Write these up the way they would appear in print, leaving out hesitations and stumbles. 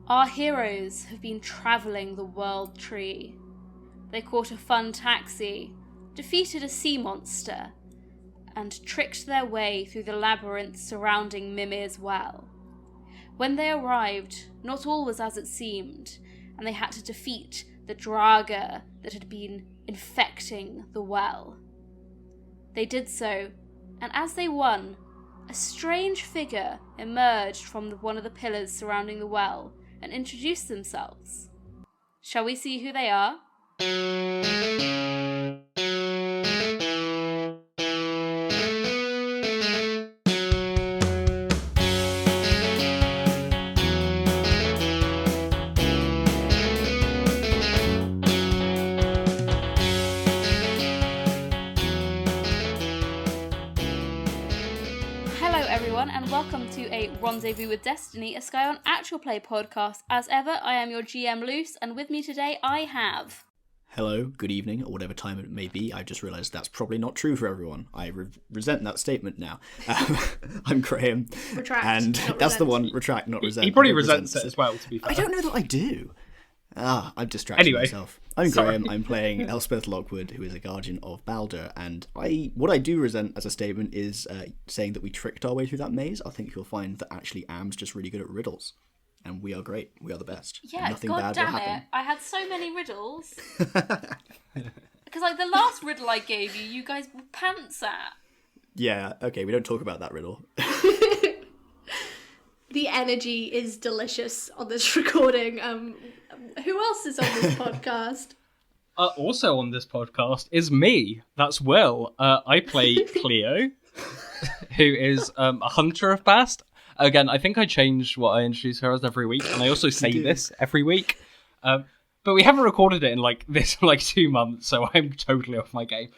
Our heroes have been travelling the world tree. They caught a fun taxi, defeated a sea monster, and tricked their way through the labyrinth surrounding Mimir's well. When they arrived, not all was as it seemed, and they had to defeat the draga that had been infecting the well. They did so, and as they won, a strange figure emerged from one of the pillars surrounding the well and introduced themselves. Shall we see who they are? And welcome to a Rendezvous with Destiny, a Sky on Actual Play podcast. As ever, I am your GM Luce, and with me today I have... Hello, good evening, or whatever time it may be. I've just realised that's probably not true for everyone. I resent that statement now. I'm Graham. Retract, and that's resent. The one, retract, not resent. He probably resents it as well, to be fair. I don't know that I do. I've distracted myself. I'm Graham, I'm playing Elspeth Lockwood, who is a guardian of Balder, and what I do resent as a statement is saying that we tricked our way through that maze. I think you'll find that actually Am's just really good at riddles, and we are great. We are the best. Yeah, nothing God bad damn will happen. it. I had so many riddles. Because like the last riddle I gave you, you guys were pants at. Yeah, okay, we don't talk about that riddle. The energy is delicious on this recording. Who else is on this podcast? Also on this podcast is me. That's Will. I play Cleo, who is a hunter of past. Again, I think I changed what I introduce her as every week, and I also say this every week. But we haven't recorded it in like 2 months, so I'm totally off my game.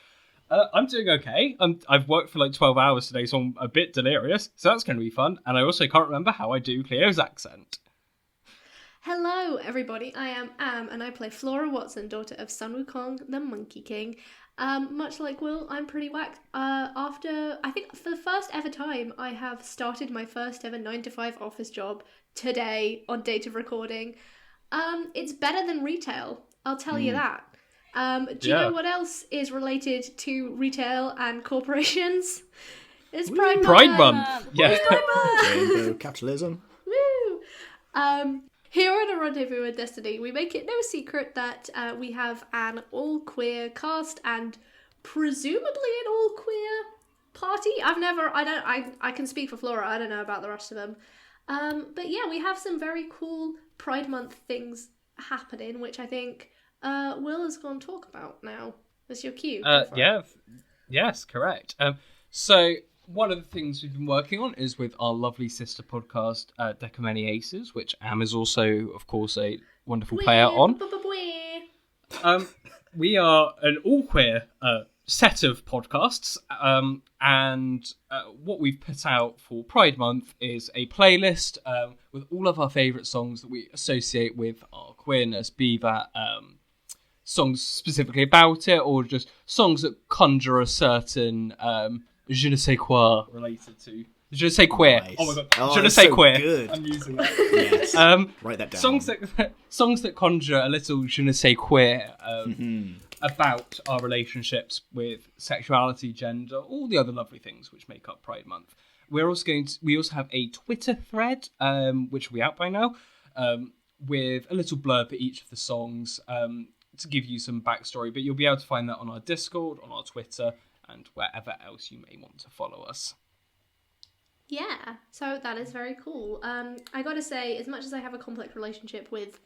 I'm doing okay. I've worked for like 12 hours today, so I'm a bit delirious. So that's going to be fun. And I also can't remember how I do Cleo's accent. Hello, everybody. I am Am, and I play Flora Watson, daughter of Sun Wukong, the Monkey King. Much like Will, I'm pretty whacked. After, I think for the first ever time, I have started my first ever 9-to-5 office job today on date of recording. It's better than retail, I'll tell you that. Do you know what else is related to retail and corporations? It's Pride Month. Yeah. Rainbow capitalism. Woo! Here on A Rendezvous with Destiny, we make it no secret that we have an all-queer cast and presumably an all-queer party. I can speak for Flora, I don't know about the rest of them. But yeah, we have some very cool Pride Month things happening, which I think Will is going to talk about now. That's your cue. Yes, correct. So one of the things we've been working on is with our lovely sister podcast, Deck of Many Aces, which Am is also, of course, a wonderful player on. We are an all-queer set of podcasts, and what we've put out for Pride Month is a playlist with all of our favourite songs that we associate with our queerness, be that songs specifically about it, or just songs that conjure a certain je ne sais quoi related to. Je ne sais queer. Nice. Oh my god. Oh, je ne sais so queer. good. I'm using that. Yes. Write that down. Songs that conjure a little je ne sais queer about our relationships with sexuality, gender, all the other lovely things which make up Pride Month. We also have a Twitter thread, which will be out by now, with a little blurb for each of the songs to give you some backstory. But you'll be able to find that on our Discord, on our Twitter, and wherever else you may want to follow us. Yeah, so that is very cool. I gotta say, as much as I have a complex relationship with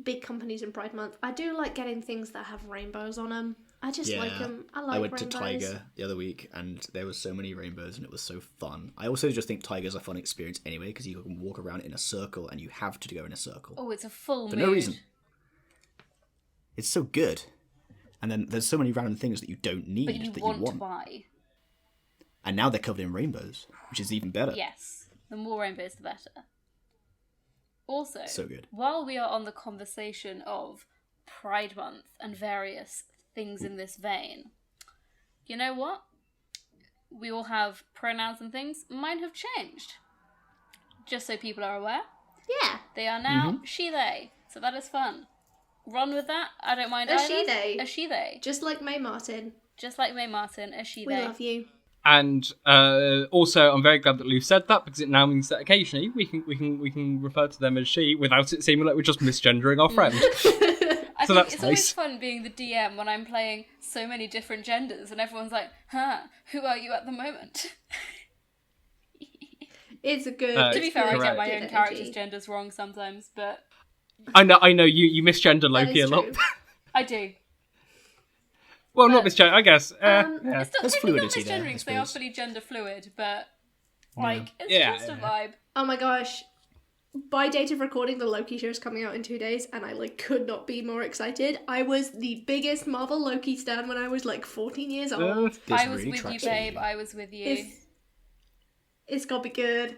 big companies in Pride Month, I do like getting things that have rainbows on them. I just like them. I went rainbows. To Tiger the other week, and there was so many rainbows, and it was so fun. I also just think Tiger's a fun experience anyway, because you can walk around in a circle, and you have to go in a circle. Oh, it's a full For mood. no reason. It's so good. And then there's so many random things that you don't need But you that want you want. to buy. And now they're covered in rainbows, which is even better. Yes. The more rainbows, the better. Also, So good. while we are on the conversation of Pride Month and various things in this vein, you know what? We all have pronouns and things. Mine have changed. Just so people are aware. Yeah. They are now she, they. So that is fun. Run with that. I don't mind A either. she, they. A she, they. Just like May Martin. Just like May Martin, a she, We they. love you. And also, I'm very glad that Lou said that, because it now means that occasionally we can refer to them as she without it seeming like we're just misgendering our friend. I So think that's it's nice. always fun being the DM when I'm playing so many different genders and everyone's like, who are you at the moment? It's a good. To be fair, I get my good own energy. character's genders wrong sometimes, but I know you misgender Loki a is lot. true. I do. Well, not misgender, I guess. It's not There's technically not fluidity there, I misgendering because they are suppose. fully gender fluid, but like it's Yeah, just a yeah. vibe. Oh my gosh. By date of recording, the Loki show is coming out in 2 days, and I could not be more excited. I was the biggest Marvel Loki stan when I was 14 years old. This I was really with you, tracks babe. I was with you. It's gonna be good.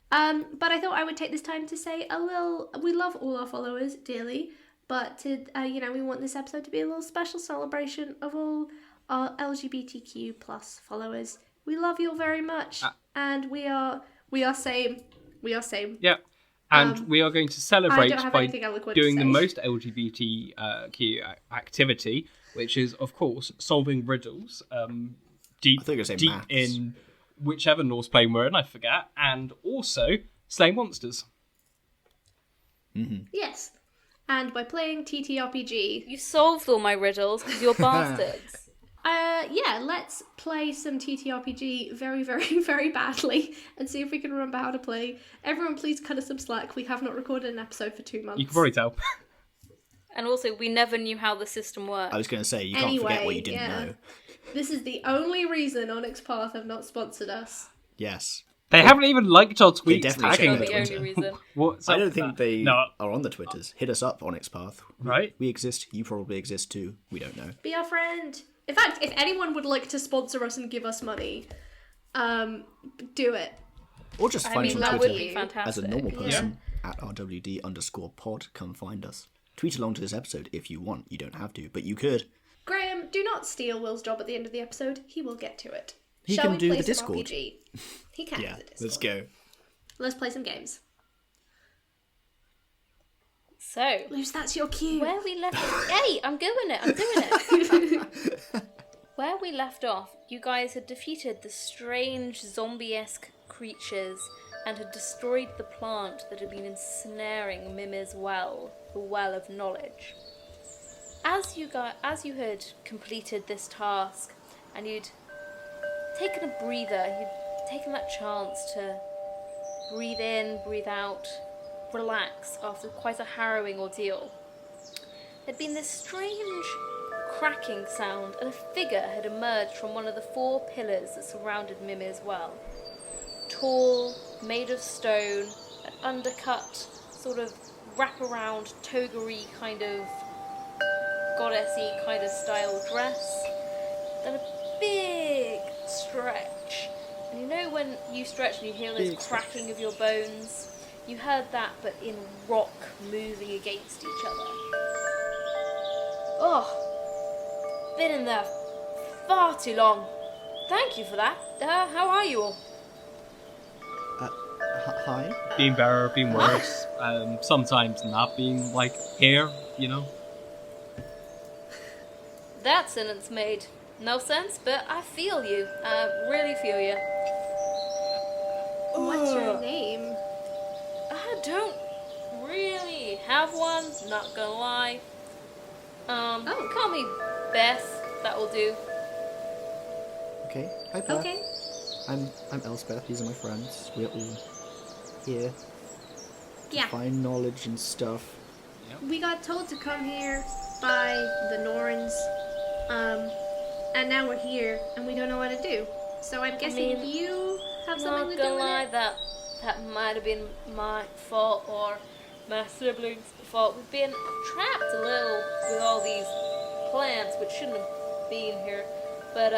But I thought I would take this time to say a little. We love all our followers dearly, but to we want this episode to be a little special celebration of all our LGBTQ plus followers. We love you all very much, and we are same. We are same. Yeah. And we are going to celebrate have by anything eloquent to doing the say. most LGBTQ activity, which is, of course, solving riddles. Deep I thought you were gonna say deep maths. in whichever Norse plane we're in, I forget, and also slaying monsters. Yes. And by playing TTRPG, You solved all my riddles because you're bastards. let's play some TTRPG very, very, very badly and see if we can remember how to play. Everyone, please cut us some slack. We have not recorded an episode for 2 months. You can probably tell. And also, we never knew how the system worked. I was going to say, you can't forget what you didn't know. This is the only reason Onyx Path have not sponsored us. Yes. They haven't even liked our tweets definitely tagging Not checked them. the only reason. What's I up don't with think that? they No, are on the Twitters. Hit us up, Onyx Path. right? We exist. You probably exist too. We don't know. Be our friend. In fact, if anyone would like to sponsor us and give us money, do it. Or just I find mean, us on that would Twitter be fantastic. as a normal person at RWD_pod. Come find us. Tweet along to this episode if you want. You don't have to, but you could. Graham, do not steal Will's job at the end of the episode. He will get to it. He Shall can we do play the some Discord. RPG? He can Yeah, do the Discord. let's go. Let's play some games. So, Luce, that's your cue. where we left Hey, I'm doing it. Where we left off, you guys had defeated the strange zombie-esque creatures and had destroyed the plant that had been ensnaring Mimir's well, the well of knowledge. As you had completed this task and you'd taken a breather, you'd taken that chance to breathe in, breathe out, relax after quite a harrowing ordeal, there'd been this strange cracking sound, and a figure had emerged from one of the 4 pillars that surrounded Mimir's well. Tall, made of stone, an undercut, sort of wraparound, toga-y kind of goddessy kind of style dress, then a big stretch. And you know when you stretch and you hear this cracking of your bones? You heard that, but in rock moving against each other. Oh, been in there far too long. Thank you for that. How are you all? Hi. Being better, being worse. Sometimes not being here, you know. That sentence made no sense, but I feel you. Really feel you. What's your name? I don't really have one, not gonna lie. Call me Beth, that will do. Okay. Hi, Beth. Okay. I'm Elspeth. These are my friends. We're all here to Yeah. find knowledge and stuff. We got told to come here by the Norns, and now we're here, and we don't know what to do. So I'm guessing if you have something Not to gonna do with lie, it. that might have been my fault or my siblings' fault. We've been trapped a little with all these plants, which shouldn't have been here. But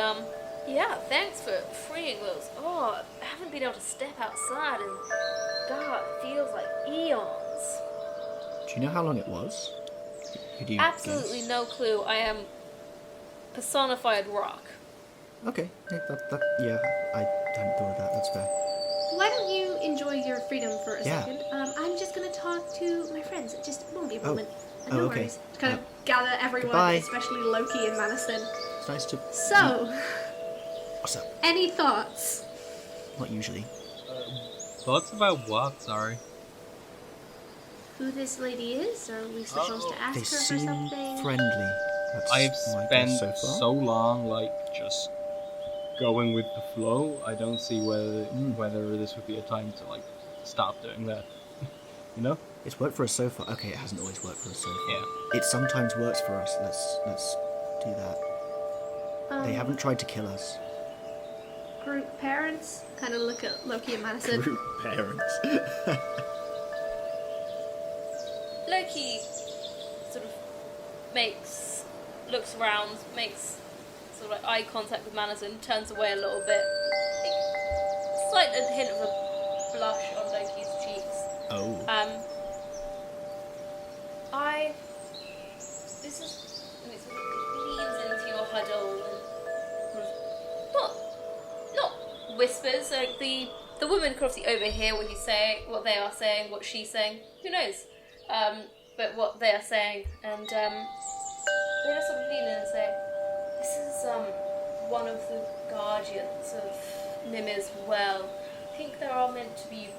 yeah, thanks for freeing those. Oh, I haven't been able to step outside, and God, it feels like eons. Do you know how long it was? Could you Absolutely guess? no clue. I am personified rock. Okay. Yeah, I hadn't thought of that. That's fair. Why don't you enjoy your freedom for a Yeah. second? just gonna talk to my friends. It won't be a moment. Oh, No okay. worries. To kind of gather everyone, Goodbye. especially Loki and Madison. It's nice to... So, What's up? any thoughts? Not usually. Thoughts about what? Sorry. Who this lady is? Are we supposed to ask They her for seem something? friendly. That's I've my spent guess so far. so long, like, just going with the flow. I don't see whether this would be a time to, like, stop doing that. You know? It's worked for us so far. Okay, it hasn't always worked for us so far. Yeah. It sometimes works for us. Let's do that. They haven't tried to kill us. Group parents kind of look at Loki and Madison. Group parents. Loki sort of looks around, makes sort of like eye contact with Madison, turns away a little bit. Slight hint of a blush on Loki's cheeks. Oh. And it sort of leans into your huddle and sort of not whispers. Like the woman can obviously overhear what they are saying, what she's saying. Who knows? But what they are saying, and they just sort of lean in and say, "This is one of the guardians of Mimir's well. I think there are meant to be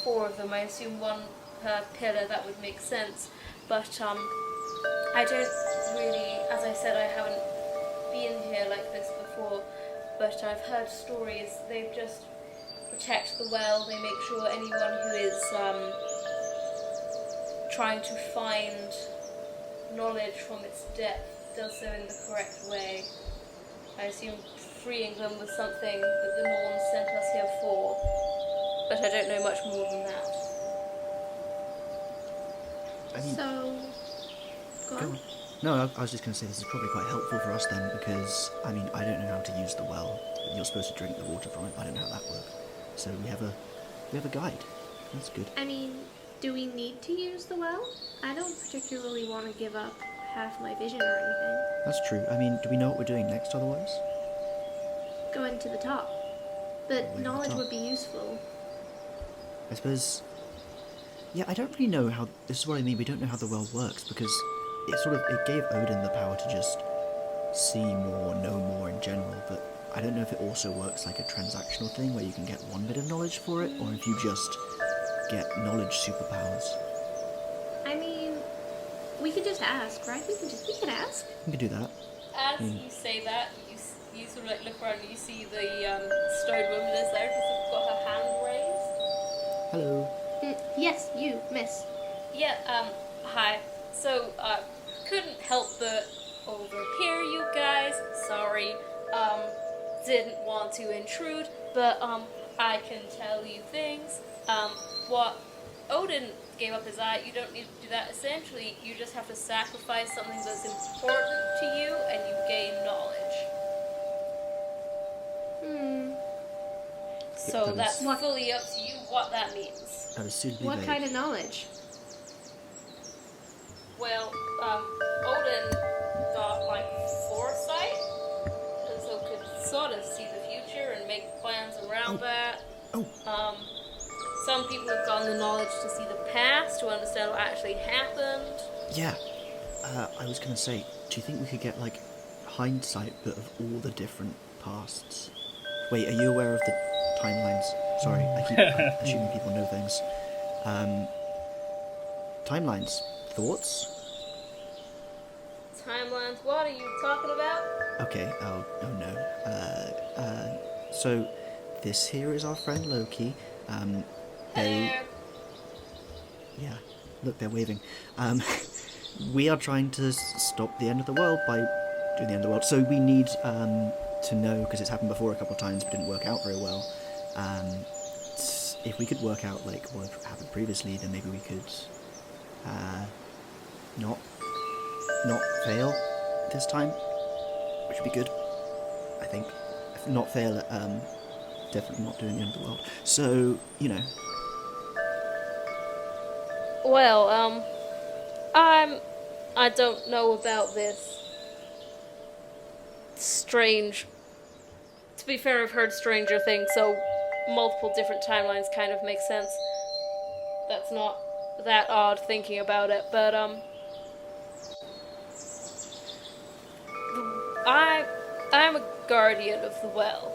4 of them. I assume 1 per pillar. That would make sense. But I don't really, as I said, I haven't been here like this before. But I've heard stories. They just protect the well. They make sure anyone who is trying to find knowledge from its depth does so in the correct way. I assume freeing them was something that the Norns sent us here for, but I don't know much more than that." I mean, So, go on. No, I was just going to say this is probably quite helpful for us then, because, I mean, I don't know how to use the well. You're supposed to drink the water from it. I don't know how that works. So we have a guide. That's good. I mean, do we need to use the well? I don't particularly want to give up half my vision or anything. That's true. I mean, do we know what we're doing next otherwise? Going to the top. But Way to the knowledge top. would be useful. I suppose... Yeah, I don't really know how... This is what I mean, we don't know how the well works, because it gave Odin the power to just see more, know more in general, but I don't know if it also works like a transactional thing where you can get 1 bit of knowledge for it, or if you just get knowledge superpowers. I mean, we could just ask, right? We can ask. We could do that. As you say that, you sort of like look around and you see the stone woman is there. She's sort of got her hand raised. Hello. Yes, you, miss. Yeah, hi. So, couldn't help but overhear you guys. Sorry. Didn't want to intrude, but, I can tell you things. What Odin gave up his eye, you don't need to do that. Essentially, you just have to sacrifice something that's important to you, and you gain knowledge. So that's fully up to you what that means. That is suitably What vague. kind of knowledge? Well, Odin got, like, foresight, and so could sort of see the future and make plans around that. Some people have gotten the knowledge to see the past, to understand what actually happened. Yeah. I was going to say, do you think we could get, like, hindsight, but of all the different pasts? Wait, are you aware of the timelines? Sorry, I keep assuming people know things. Timelines. Thoughts? Timelines, what are you talking about? Okay, oh no. So, this here is our friend Loki. Hello. Yeah, look, they're waving. We are trying to stop the end of the world by doing the end of the world. So we need to know, because it's happened before a couple of times but didn't work out very well. If we could work out like what happened previously, then maybe we could not fail this time, which would be good, I think. If not fail at definitely not doing the end of the world. So, you know. Well, I don't know about this strange... To be fair, I've heard stranger things, so multiple different timelines kind of make sense. That's not that odd thinking about it, but I'm a guardian of the well,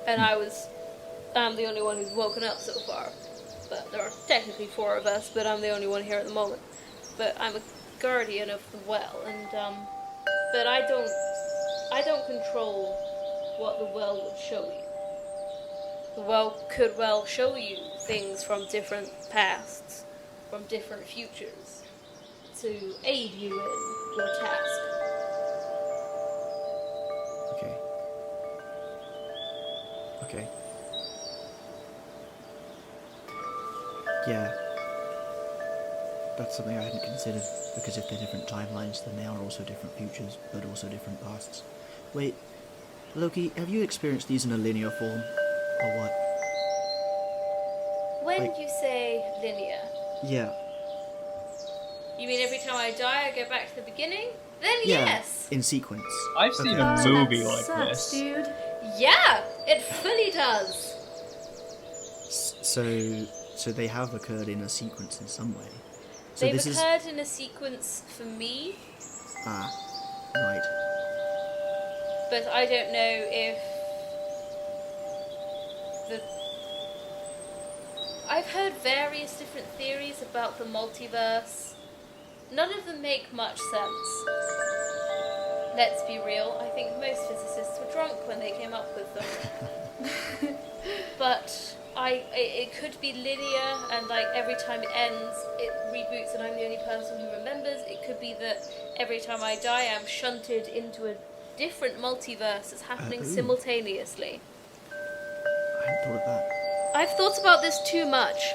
and I'm the only one who's woken up so far. But there are technically 4 of us, but I'm the only one here at the moment. But I'm a guardian of the well, and but I don't control what the well would show you. The well could well show you things from different pasts, from different futures, to aid you in your task. Okay. Yeah. That's something I hadn't considered, because if they're different timelines, then they are also different futures, but also different pasts. Wait, Loki, have you experienced these in a linear form, or what? When you say linear, Yeah. you mean every time I die I go back to the beginning? Then Yeah, yes! in sequence. I've seen a movie like sucks, this. dude. Yeah! It fully does! So they have occurred in a sequence in some way. So They've this occurred in a sequence for me, right. but I don't know if I've heard various different theories about the multiverse. None of them make much sense. Let's be real, I think most physicists were drunk when they came up with them. But it could be linear, and like every time it ends, it reboots and I'm the only person who remembers. It could be that every time I die, I'm shunted into a different multiverse that's happening simultaneously. I hadn't thought of that. I've thought about this too much.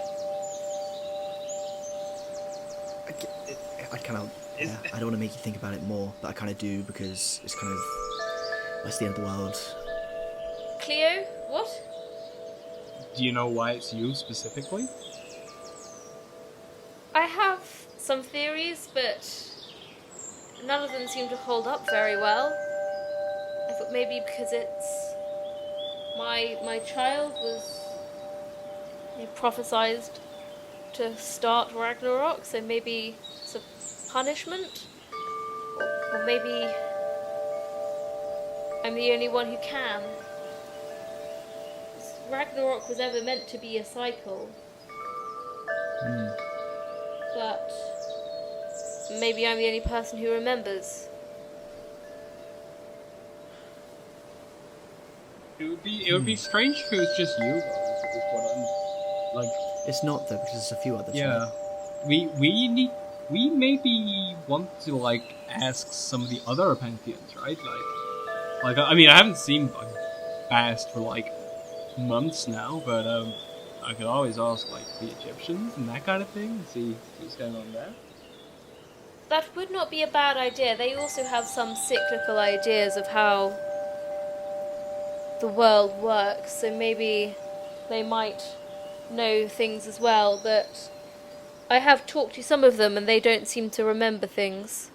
I kind of... Yeah, I don't want to make you think about it more, but I kind of do, because it's kind of... That's the end of the world. Cleo, what? Do you know why it's you specifically? I have some theories, but none of them seem to hold up very well. I thought maybe because it's... My child was prophesized to start Ragnarok, so maybe it's a punishment? Or maybe I'm the only one who can. Ragnarok was ever meant to be a cycle. But maybe I'm the only person who remembers. It would be strange if it was just you, though, is what I'm... Like... It's not, though, because there's a few others. Yeah. Right? We maybe want to, like, ask some of the other pantheons, right? Like, I mean, I haven't seen Bast for, like, months now, but, I could always ask, like, the Egyptians and that kind of thing, and see what's going on there. That would not be a bad idea. They also have some cyclical ideas of how the world works, so maybe they might know things as well, but I have talked to some of them and they don't seem to remember things.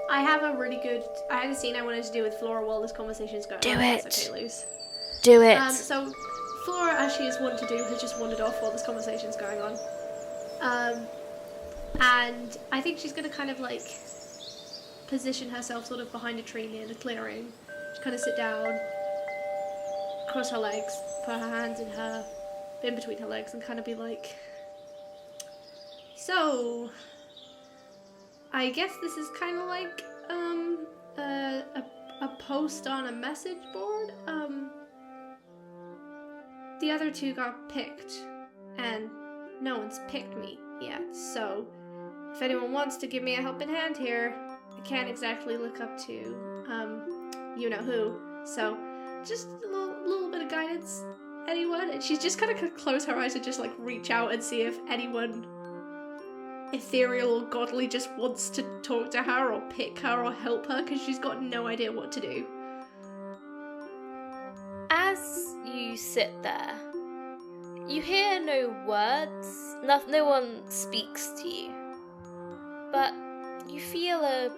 I have a really good... I had a scene I wanted to do with Flora while this conversation's going on. Do That's it. okay, Luz. Do it. So, Flora, as she is wont to do, has just wandered off while this conversation's going on. And I think she's going to kind of, like, position herself sort of behind a tree near the clearing. Just kind of sit down, cross her legs, put her hands in between her legs, and kind of be like, so, I guess this is kind of like, a post on a message board. The other 2 got picked, and no one's picked me yet, so if anyone wants to give me a helping hand here, I can't exactly look up to, you know who, so just a little bit of guidance, anyone? And she's just kind of close her eyes and just, like, reach out and see if anyone ethereal or godly just wants to talk to her or pick her or help her, because she's got no idea what to do. As you sit there, you hear no words, no one speaks to you, but you feel a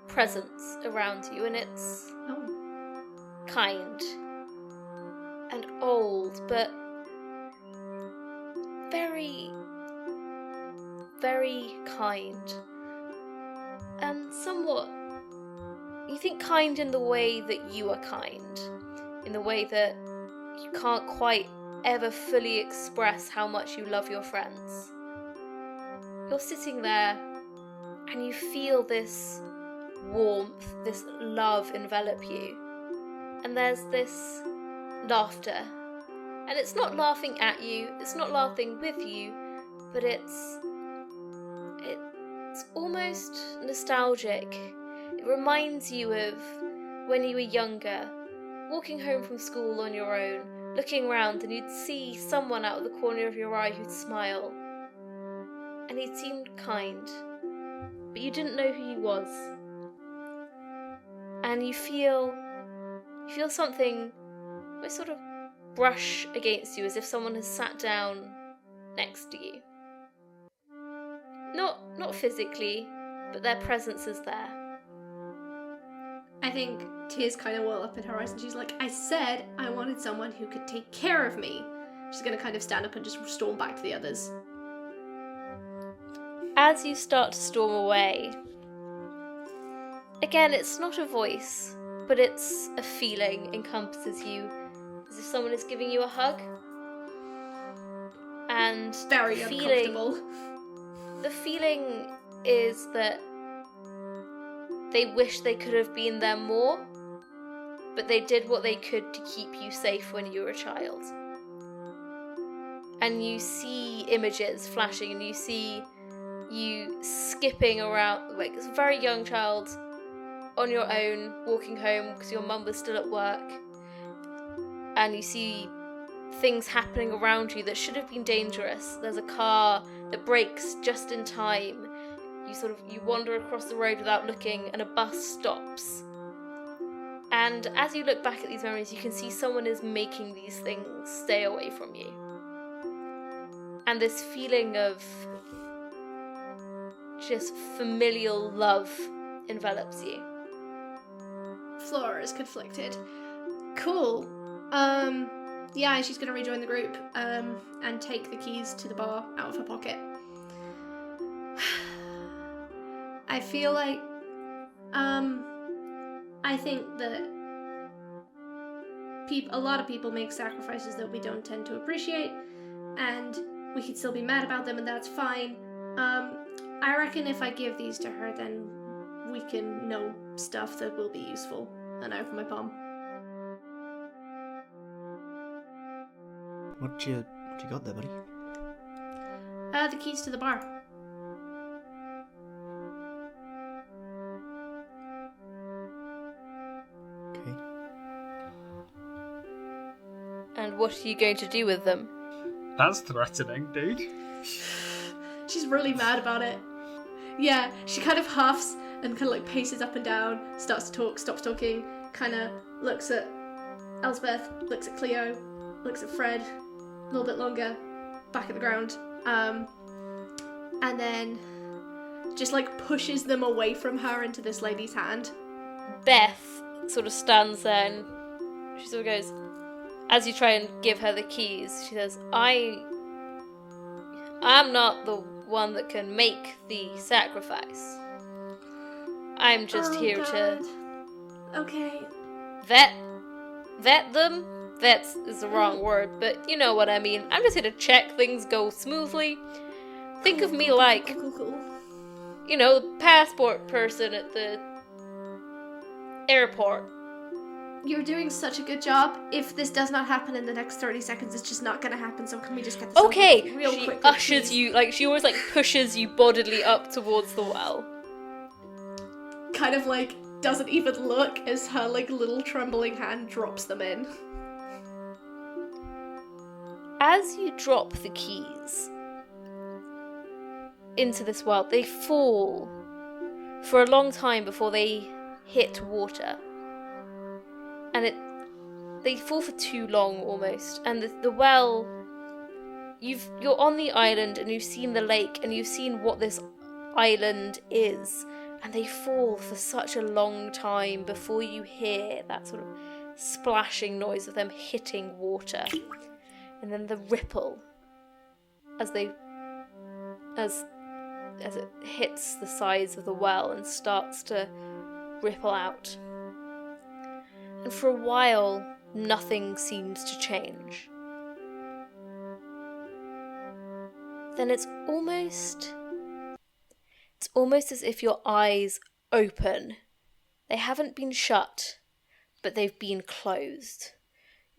presence around you, and it's kind and old, but very, very kind. And somewhat, you think kind in the way that you are kind. In the way that you can't quite ever fully express how much you love your friends. You're sitting there and you feel this warmth, this love envelop you. And there's this laughter. And it's not laughing at you, it's not laughing with you, but it's almost nostalgic. It reminds you of when you were younger, walking home from school on your own, looking around, and you'd see someone out of the corner of your eye who'd smile. And he seemed kind, but you didn't know who he was. And you feel something sort of brush against you, as if someone has sat down next to you. Not physically, but their presence is there. I think tears kind of well up in her eyes, and she's like, I said I wanted someone who could take care of me. She's going to kind of stand up and just storm back to the others. As you start to storm away, again, it's not a voice, but it's a feeling encompasses you, as if someone is giving you a hug. And very uncomfortable. The feeling is that they wish they could have been there more, but they did what they could to keep you safe when you were a child. And you see images flashing, and you see you skipping around like a very young child on your own, walking home because your mum was still at work. And you see things happening around you that should have been dangerous. There's a car that brakes just in time. You wander across the road without looking, and a bus stops. And as you look back at these memories, you can see someone is making these things stay away from you. And this feeling of just familial love envelops you. Flora is conflicted. Cool. Yeah, she's gonna rejoin the group, and take the keys to the bar out of her pocket. I feel like, I think that a lot of people make sacrifices that we don't tend to appreciate, and we could still be mad about them, and that's fine. I reckon if I give these to her, then we can know stuff that will be useful. And I open my palm. What you got there, buddy? The keys to the bar. Okay. And what are you going to do with them? That's threatening, dude. She's really mad about it. Yeah, she kind of huffs and kind of like paces up and down, starts to talk, stops talking, kind of looks at Elspeth, looks at Cleo, looks at Fred, a little bit longer, back at the ground, and then just like pushes them away from her into this lady's hand. Beth sort of stands there and she sort of goes, as you try and give her the keys, she says, I'm not the one that can make the sacrifice. I'm just here God. to Okay. vet them. Vet is the wrong word, but you know what I mean. I'm just here to check things go smoothly. Think of me like, Cool. you know, the passport person at the airport. You're doing such a good job. If this does not happen in the next 30 seconds, it's just not gonna happen, so can we just get this Okay, over real she quickly, ushers please? you, like, she always, like, pushes you bodily up towards the well. Kind of, like, doesn't even look as her, like, little trembling hand drops them in. As you drop the keys into this well, they fall for a long time before they hit water. And they fall for too long almost. And the well, you're on the island and you've seen the lake and you've seen what this island is. And they fall for such a long time before you hear that sort of splashing noise of them hitting water. And then the ripple as it hits the sides of the well and starts to ripple out. And for a while, nothing seems to change. Then it's almost as if your eyes open. They haven't been shut, but they've been closed.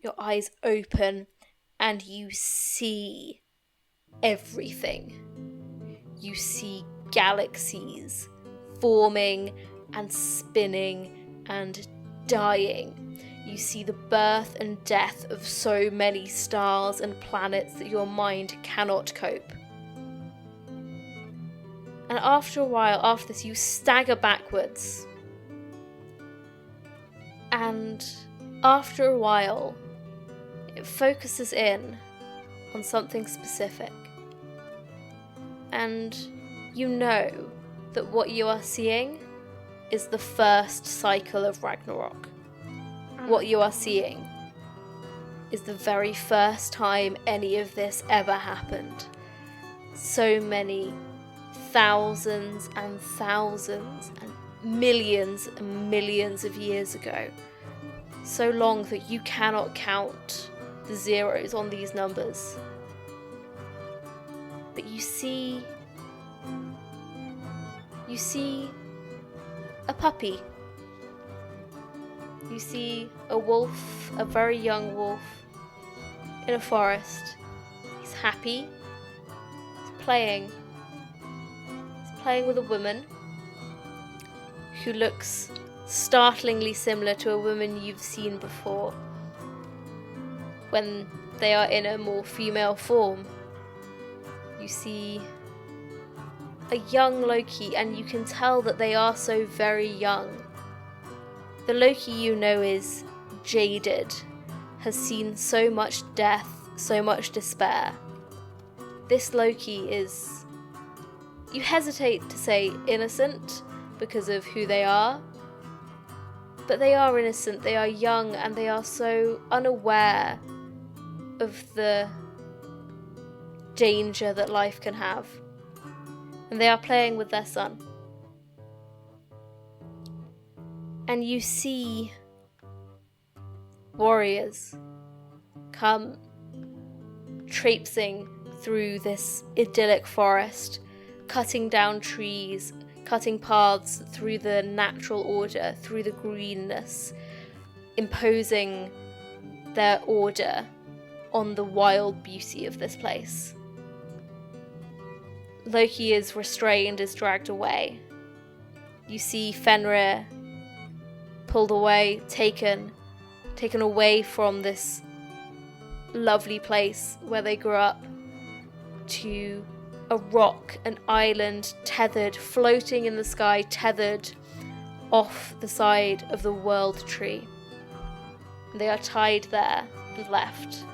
Your eyes open and you see everything. You see galaxies forming and spinning and dying. You see the birth and death of so many stars and planets that your mind cannot cope. And after a while, after this, you stagger backwards. And after a while, it focuses in on something specific. And you know that what you are seeing is the first cycle of Ragnarok. What you are seeing is the very first time any of this ever happened. So many thousands and thousands and millions of years ago. So long that you cannot count the zeros on these numbers. But you see a puppy. You see a wolf, a very young wolf, in a forest. He's happy. He's playing. He's playing with a woman who looks startlingly similar to a woman you've seen before when they are in a more female form. You see a young Loki, and you can tell that they are so very young. The Loki you know is jaded, has seen so much death, so much despair. This Loki is, you hesitate to say innocent because of who they are, but they are innocent, they are young, and they are so unaware of the danger that life can have. And they are playing with their son. And you see warriors come traipsing through this idyllic forest, cutting down trees, cutting paths through the natural order, through the greenness, imposing their order on the wild beauty of this place. Loki is restrained, is dragged away. You see Fenrir pulled away, taken away from this lovely place where they grew up to a rock, an island, tethered, floating in the sky, tethered off the side of the world tree. They are tied there and left.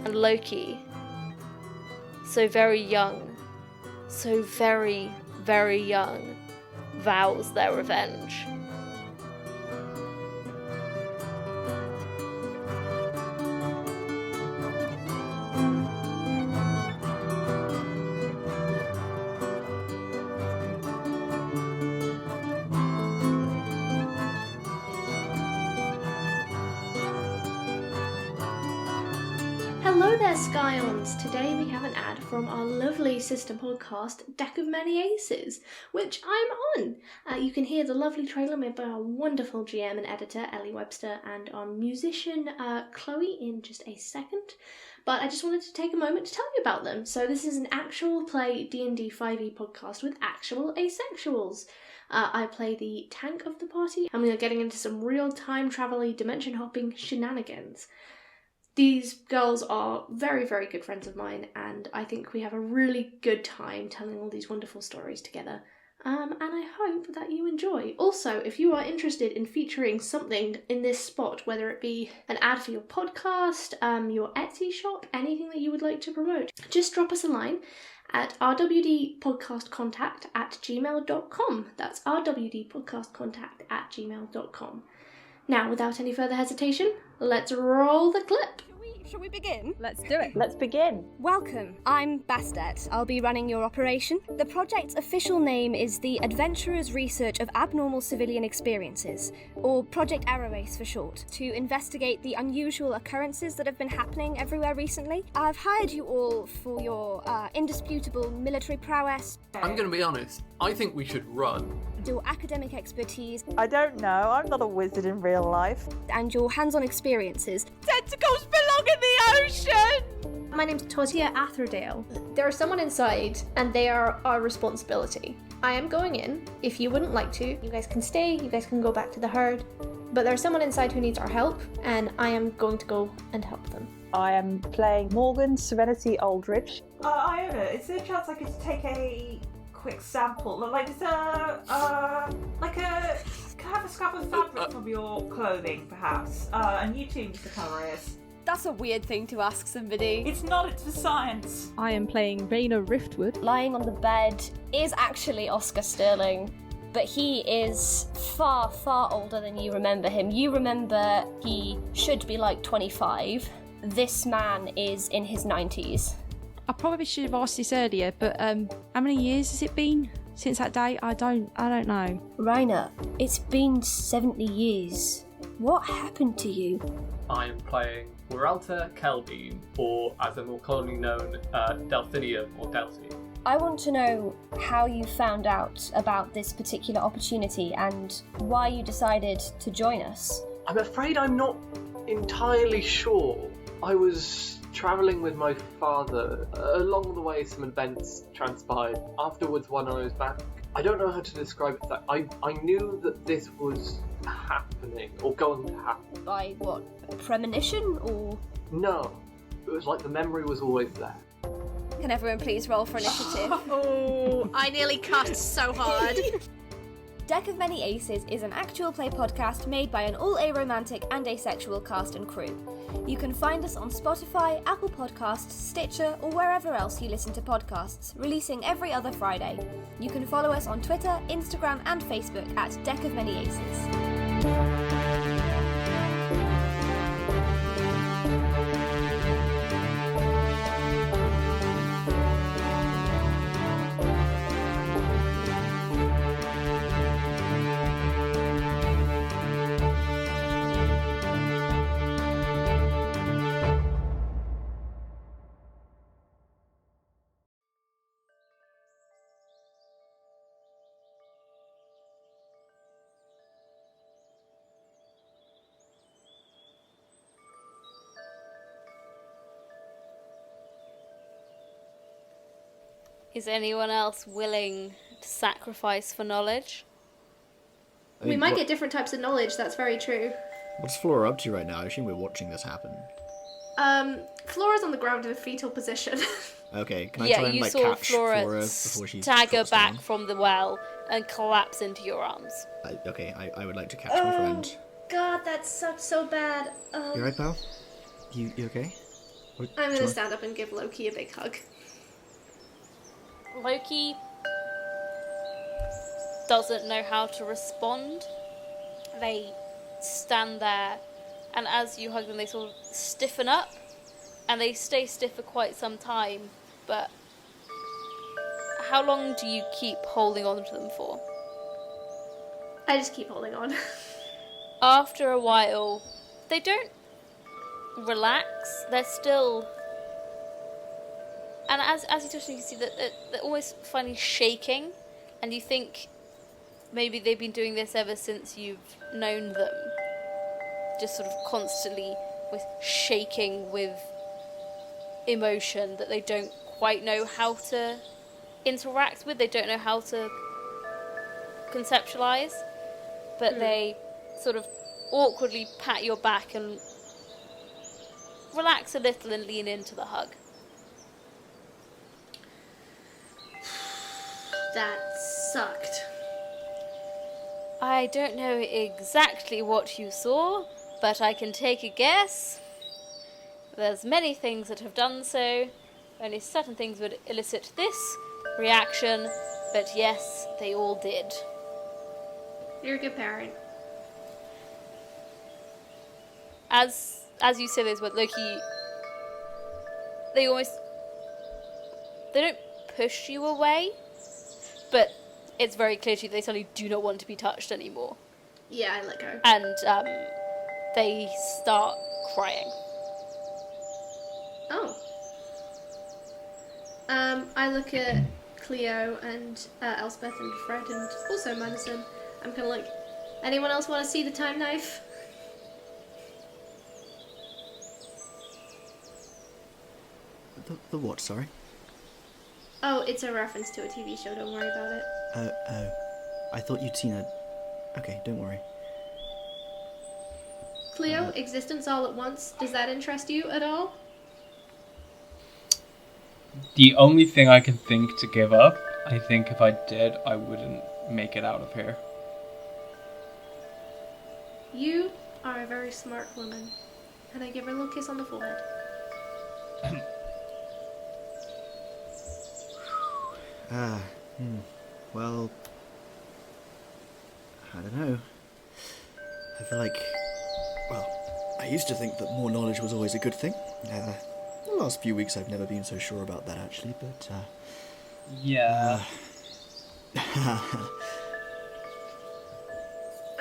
And Loki, so very young, so very, very young, vows their revenge. Hello there, Scions! Today we have an ad from our lovely sister podcast, Deck of Many Aces, which I'm on. You can hear the lovely trailer made by our wonderful GM and editor, Ellie Webster, and our musician, Chloe, in just a second. But I just wanted to take a moment to tell you about them. So this is an actual play D&D 5e podcast with actual asexuals. I play the tank of the party, and we are getting into some real time travel-y, dimension hopping shenanigans. These girls are very, very good friends of mine, and I think we have a really good time telling all these wonderful stories together. And I hope that you enjoy. Also, if you are interested in featuring something in this spot, whether it be an ad for your podcast, your Etsy shop, anything that you would like to promote, just drop us a line at rwdpodcastcontact@gmail.com. That's rwdpodcastcontact@gmail.com. Now, without any further hesitation, let's roll the clip. Should we begin? Let's do it. Let's begin. Welcome, I'm Bastet. I'll be running your operation. The project's official name is the Adventurers Research of Abnormal Civilian Experiences, or Project Arrowace for short, to investigate the unusual occurrences that have been happening everywhere recently. I've hired you all for your indisputable military prowess. I'm going to be honest, I think we should run. Your academic expertise. I don't know, I'm not a wizard in real life. And your hands-on experiences. Tentacles belong in the ocean! My name's Tosia Atherdale. There is someone inside, and they are our responsibility. I am going in. If you wouldn't like to, you guys can stay, you guys can go back to the herd. But there's someone inside who needs our help, and I am going to go and help them. I am playing Morgan Serenity Aldridge. Iona, is there a chance I could take a quick sample? Like, can I have a scrap of fabric from your clothing, perhaps? And you too, Mr. Calarius. That's a weird thing to ask somebody. It's not, it's for science. I am playing Raina Riftwood. Lying on the bed is actually Oscar Sterling, but he is far, far older than you remember him. You remember he should be like 25. This man is in his 90s. I probably should have asked this earlier, but how many years has it been since that day? I don't know. Raina, it's been 70 years. What happened to you? I am playing Weralta Kelbean, or as I'm more commonly known, Delphinia or Delphi. I want to know how you found out about this particular opportunity and why you decided to join us. I'm afraid I'm not entirely sure. I was travelling with my father. Along the way, some events transpired. Afterwards, when I was back, I don't know how to describe it. I knew that this was happening, or going to happen. By what? A premonition, or...? No. It was like the memory was always there. Can everyone please roll for initiative? Oh, I nearly cussed so hard. Deck of Many Aces is an actual play podcast made by an all-aromantic and asexual cast and crew. You can find us on Spotify, Apple Podcasts, Stitcher, or wherever else you listen to podcasts, releasing every other Friday. You can follow us on Twitter, Instagram, and Facebook at Deck of Many Aces. Is anyone else willing to sacrifice for knowledge? We might get different types of knowledge, that's very true. What's Flora up to right now? I assume we're watching this happen. Flora's on the ground in a fetal position. Okay, can I try and you like saw catch Flora Flora before she stagger drops back down? from the well and collapse into your arms. I would like to catch my friend. God, that sucked so bad. You alright, pal? You okay? I'm gonna stand up and give Loki a big hug. Loki doesn't know how to respond. They stand there, and as you hug them, they sort of stiffen up, and they stay stiff for quite some time. But how long do you keep holding on to them for? I just keep holding on. After a while, they don't relax. They're still... And as you touch them, you can see that they're almost finally shaking, and you think maybe they've been doing this ever since you've known them. Just sort of constantly with shaking with emotion that they don't quite know how to interact with, they don't know how to conceptualize, but they sort of awkwardly pat your back and relax a little and lean into the hug. That sucked. I don't know exactly what you saw, but I can take a guess. There's many things that have done so. Only certain things would elicit this reaction, but yes, they all did. You're a good parent. As you say those words, Loki they don't push you away, but it's very clear to you they suddenly do not want to be touched anymore. Yeah, I let go. And they start crying. Oh. I look at Cleo and Elspeth and Fred and also Madison. I'm kind of like, anyone else want to see the time knife? The what, sorry? Oh, it's a reference to a TV show, don't worry about it. Oh. I thought you'd seen a... Okay, don't worry. Cleo, existence all at once, does that interest you at all? The only thing I can think to give up, I think if I did, I wouldn't make it out of here. You are a very smart woman. And I give her a little kiss on the forehead. Well, I don't know. I feel like, well, I used to think that more knowledge was always a good thing. The last few weeks I've never been so sure about that, actually, but, Yeah.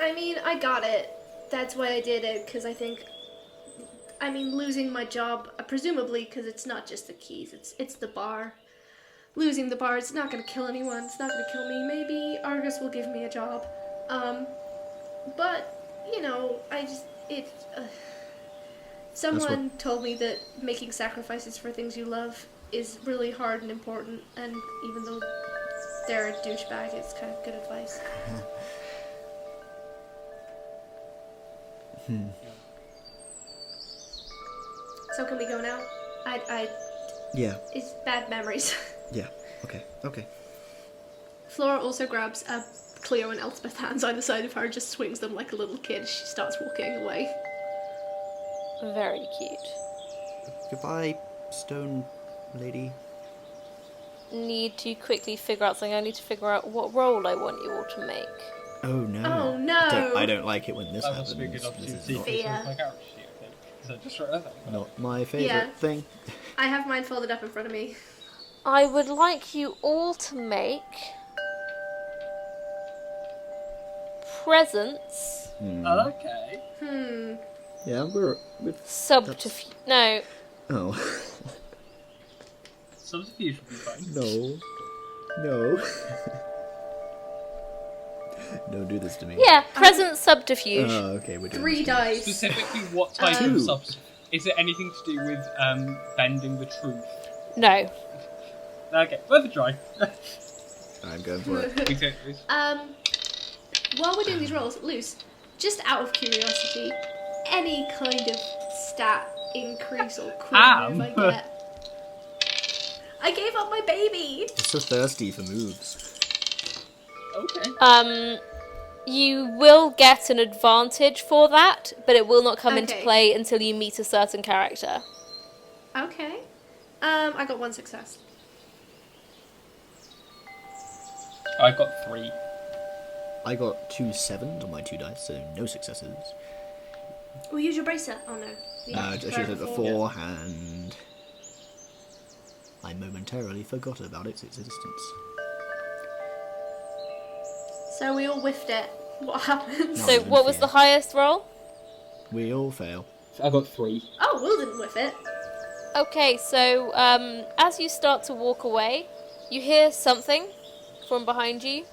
I mean, I got it. That's why I did it, because I think... I mean, losing my job, presumably, because it's not just the keys, it's the bar. Losing the bar, it's not going to kill anyone, it's not going to kill me. Maybe Argus will give me a job. But, you know, someone told me that making sacrifices for things you love is really hard and important, and even though they're a douchebag, it's kind of good advice. So can we go now? Yeah. It's bad memories. Yeah, okay. Flora also grabs Cleo and Elspeth hands either side of her, just swings them like a little kid as she starts walking away. Very cute. Goodbye, stone lady. Need to quickly figure out something. I need to figure out what role I want you all to make. Oh no. Oh no! I don't like it when this happens. This is not my favourite thing. I have mine folded up in front of me. I would like you all to make presents. Okay. Yeah, we're subterfuge. No. Oh. Subterfuge would be fine. No. Don't do this to me. Yeah, present subterfuge. Oh, okay, we're doing 3 dice. Specifically, what type of subterfuge? Is it anything to do with bending the truth? No. Okay, worth a try. I'm going for it. While we're doing these rolls, Luce, just out of curiosity, any kind of stat increase or quick move I get? I gave up my baby! You're so thirsty for moves. Okay. You will get an advantage for that, but it will not come into play until you meet a certain character. Okay. I got 1 success. I got 3. I got 2 7s on my 2 dice, so no successes. We'll use your bracer. Oh no. I should have said beforehand. I momentarily forgot about its existence. So we all whiffed it. What happened? So what was the highest roll? We all fail. I got 3. Oh, Will didn't whiff it. Okay, so as you start to walk away, you hear something from behind you.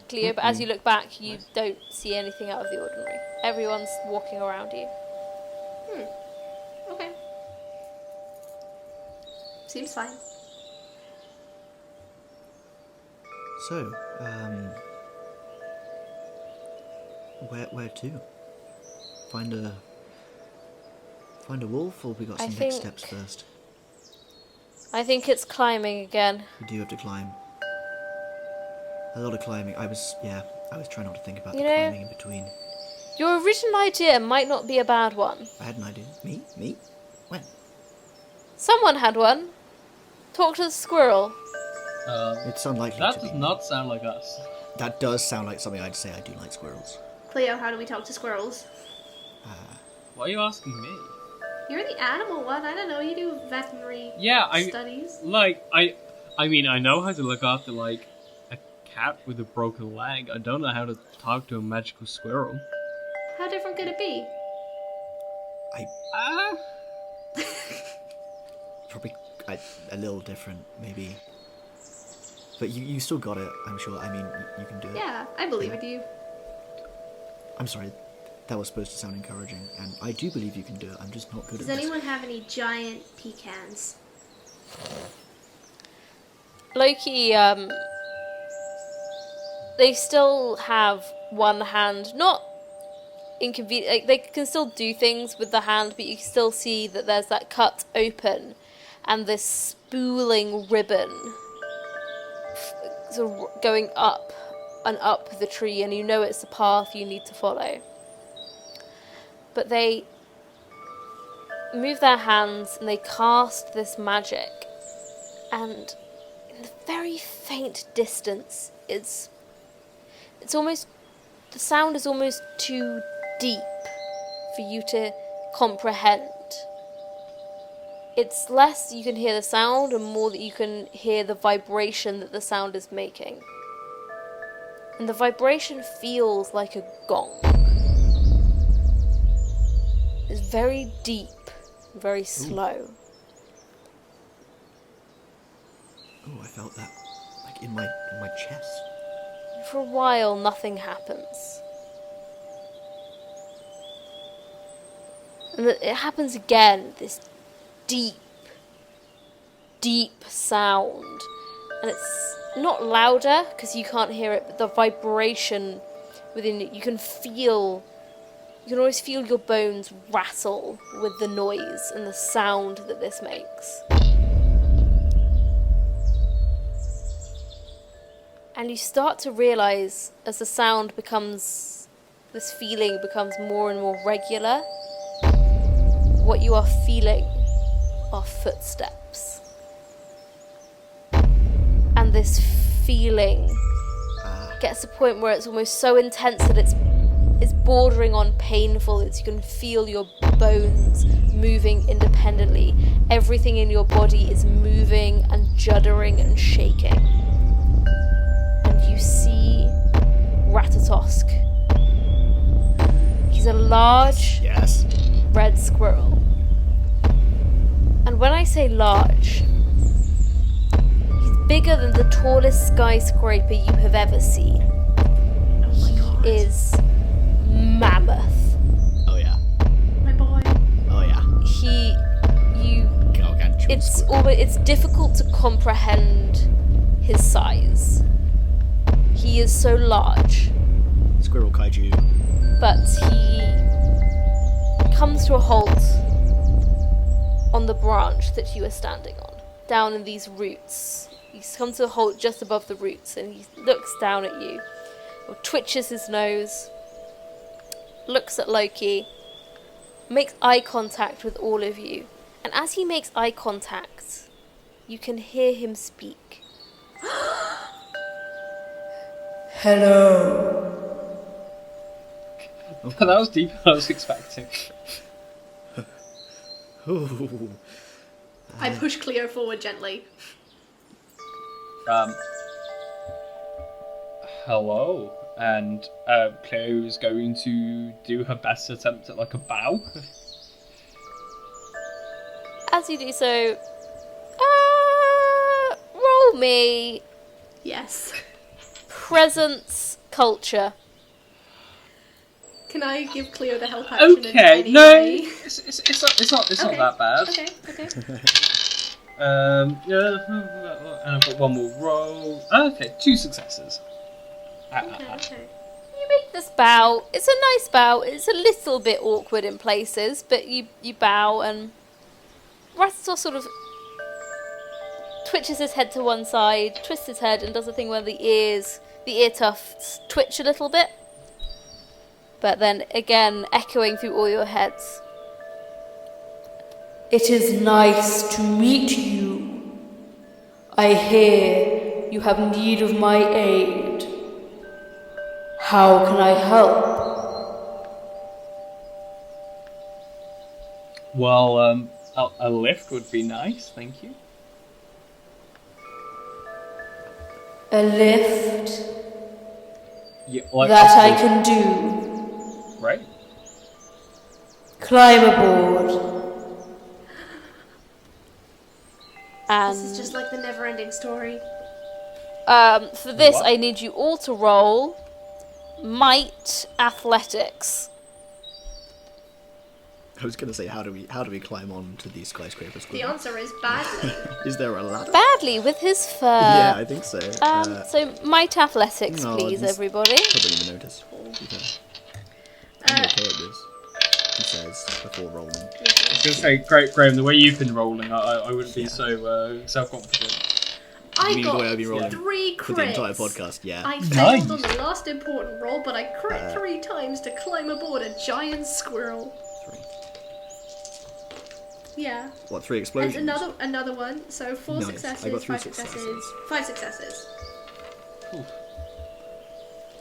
Cleo, but as you look back, you don't see anything out of the ordinary. Everyone's walking around you. Okay. Seems fine. So, where to? Find a wolf, or we got some next steps first? I think it's climbing again. We do have to climb. A lot of climbing. I was trying not to think about the climbing in between. Your original idea might not be a bad one. I had an idea. Me? When? Someone had one. Talk to the squirrel. It's unlikely that to be. That does not sound like us. That does sound like something I'd say. I do like squirrels. Cleo, how do we talk to squirrels? Why are you asking me? You're the animal one. I don't know. You do veterinary studies. I mean, I know how to look after, like, a cat with a broken leg. I don't know how to talk to a magical squirrel. How different could it be? Probably a little different, maybe. But you still got it, I'm sure. I mean, you can do it. Yeah, I believe in you. I'm sorry. That was supposed to sound encouraging, and I do believe you can do it. I'm just not good Does at this. anyone have any giant pecans? Loki, they still have one hand, not inconvenient, like, they can still do things with the hand, but you can still see that there's that cut open, and this spooling ribbon sort of going up and up the tree, and you know it's the path you need to follow. But they move their hands and they cast this magic, and in the very faint distance, it's almost, the sound is almost too deep for you to comprehend. It's less you can hear the sound and more that you can hear the vibration that the sound is making. And the vibration feels like a gong. It's very deep, very slow. Oh, I felt that, like, in my chest. For a while, nothing happens. And it happens again, this deep, deep sound. And it's not louder, because you can't hear it, but the vibration within it, you can always feel your bones rattle with the noise and the sound that this makes. And you start to realise, as the sound becomes, this feeling becomes more and more regular, what you are feeling are footsteps. And this feeling gets to a point where it's almost so intense that it's bordering on painful. You can feel your bones moving independently. Everything in your body is moving and juddering and shaking. And you see Ratatosk. He's a large red squirrel. And when I say large, he's bigger than the tallest skyscraper you have ever seen. He is mammoth. Oh yeah. My boy. Oh yeah. It's difficult to comprehend his size. He is so large. Squirrel kaiju. But he comes to a halt on the branch that you are standing on, down in these roots. He comes to a halt just above the roots, and he looks down at you, or twitches his nose, looks at Loki, makes eye contact with all of you, and as he makes eye contact, you can hear him speak. Hello. That was deeper than I was expecting. I push Cleo forward gently. Hello. And Cleo's going to do her best attempt at, like, a bow. As you do so, roll me. Yes. Presence culture. Can I give Cleo the help action? Okay, no, it's not that bad. Okay. And I've got one more roll. Okay, 2 successes. Okay. You make this bow. It's a nice bow. It's a little bit awkward in places, but you bow, and Ratatosk sort of twitches his head to one side, twists his head, and does a thing where the ear tufts twitch a little bit. But then again, echoing through all your heads. It is nice to meet you. I hear you have need of my aid. How can I help? Well, a lift would be nice, thank you. A lift Yeah, like that I can do. Right. Climb aboard. And This is just like the never-ending story. for this, What? I need you all to roll Might Athletics. I was gonna say, how do we climb on to these skyscrapers? The answer is badly. Is there a ladder? Badly with his fur. Yeah, I think so. So Might Athletics, no, please, this- everybody. Probably even notice. I'm okay at this. He says before rolling. I was going to say, Graham, the way you've been rolling, I wouldn't be so self-confident. I You mean the way I've got been rolling 3 for the entire crits. podcast? Yeah. I Nice. failed on the last important roll, but I crit 3 times to climb aboard a giant squirrel. 3. Yeah. What? 3 And explosions? another one. So 4 Nice. successes, I got 3 5 successes, successes. 5 successes.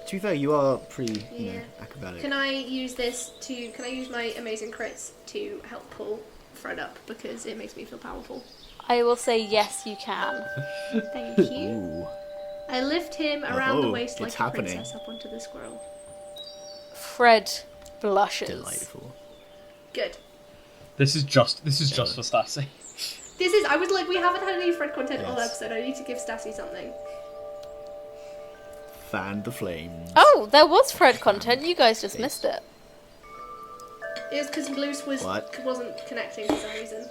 To be fair, you are pretty, Yeah. acrobatic. Can I use Can I use my amazing crits to help pull Fred up because it makes me feel powerful? I will say yes, you can. Thank you. Ooh. I lift him around the Oh, waist like it's a happening. princess up onto the squirrel. Fred blushes. Delightful. Good. This is just for Stassi. I was like, we haven't had any Fred content all Yes. episode. I need to give Stassi something. Fan the flames. Oh, there was Fred content. You guys just missed it. It was because Loose wasn't connecting for some reason.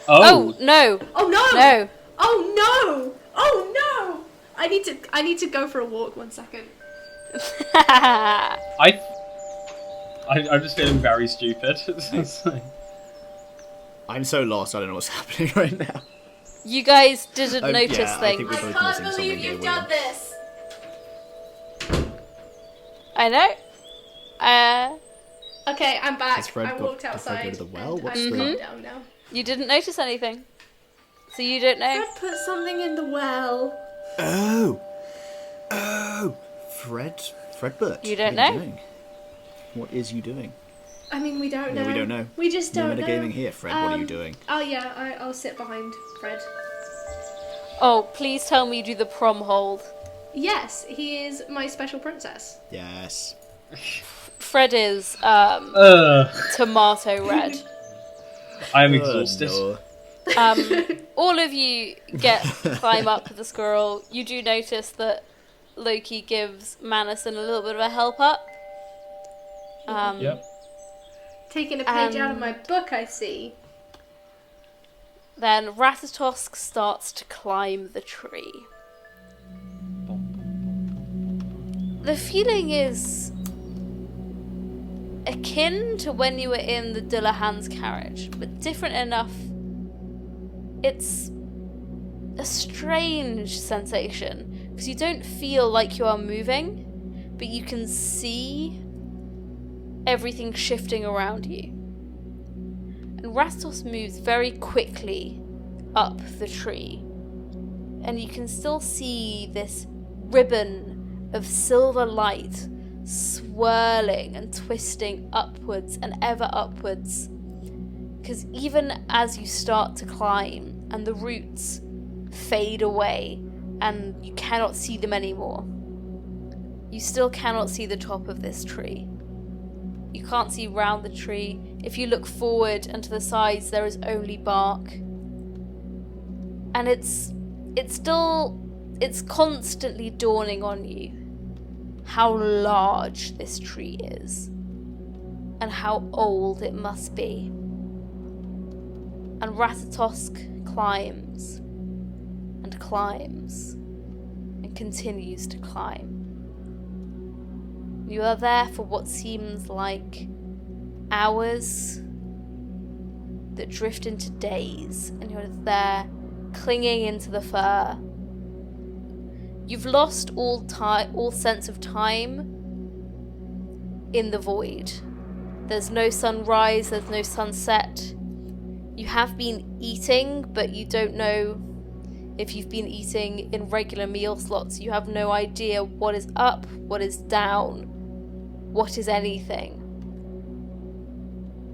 Oh no! Oh no! No! Oh no! Oh no! I need to go for a walk. 1 second. I'm just feeling very stupid. I'm so lost. I don't know what's happening right now. You guys didn't notice yeah, I think things. we're both missing something here. Weird. this. I know. Okay, I'm back. Has Fred I got- walked did Fred outside. go to the well? and What's I'm the- calmed down now. You didn't notice anything. So you don't know? Fred put something in the well. Oh, Fred Burt. You don't what are know? doing? What is you doing? I mean, we don't know. No, we don't know. We just No don't know. metagaming here, Fred. What are you doing? Oh yeah, I'll sit behind Fred. Oh, please tell me you do the prom hold. Yes, he is my special princess. Yes. Fred is tomato red. I am exhausted. No. All of you climb up the squirrel. You do notice that Loki gives Manison a little bit of a help up. Yep. Taking a page out of my book, I see. Then Ratatosk starts to climb the tree. The feeling is akin to when you were in the Dillahan's carriage, but different enough. It's a strange sensation, because you don't feel like you are moving, but you can see everything shifting around you. And Rastos moves very quickly up the tree, and you can still see this ribbon of silver light swirling and twisting upwards and ever upwards. Because even as you start to climb and the roots fade away and you cannot see them anymore, you still cannot see the top of this tree. You can't see round the tree. If you look forward and to the sides, there is only bark. And it's constantly dawning on you how large this tree is and how old it must be. And Ratatosk climbs and climbs and continues to climb. You are there for what seems like hours that drift into days, and you're there clinging into the fur. You've lost all sense of time in the void. There's no sunrise, there's no sunset. You have been eating, but you don't know if you've been eating in regular meal slots. You have no idea what is up, what is down, what is anything.